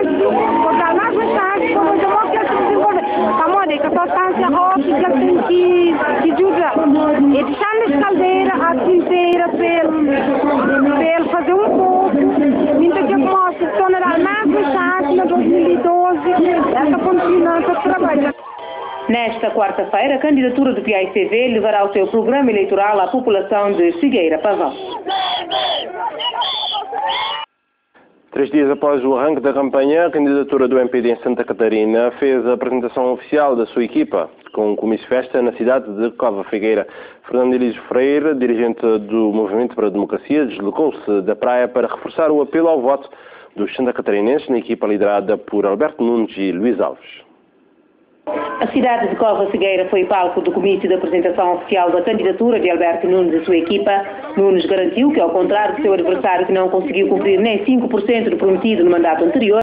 por dar mais mensagem, como eu mostro que eu desenvolver. Como que a substância óptica tem que ajudar. E deixar na caldeira a tinteira para fazer um pouco. Então que eu mostro que tornará mais mensagem em 2012, essa continuação do trabalho. Nesta quarta-feira, a candidatura do PAICV levará o seu programa eleitoral à população de Figueira Pavão. 3 dias após o arranque da campanha, a candidatura do MPD em Santa Catarina fez a apresentação oficial da sua equipa, com um comício-festa na cidade de Cova Figueira. Fernando Elísio Freire, dirigente do Movimento para a Democracia, deslocou-se da praia para reforçar o apelo ao voto dos Santa Catarinenses na equipa liderada por Alberto Nunes e Luís Alves. A cidade de Cova Figueira foi palco do comício de apresentação oficial da candidatura de Alberto Nunes e sua equipa. Nunes garantiu que, ao contrário do seu adversário que não conseguiu cumprir nem 5% do prometido no mandato anterior,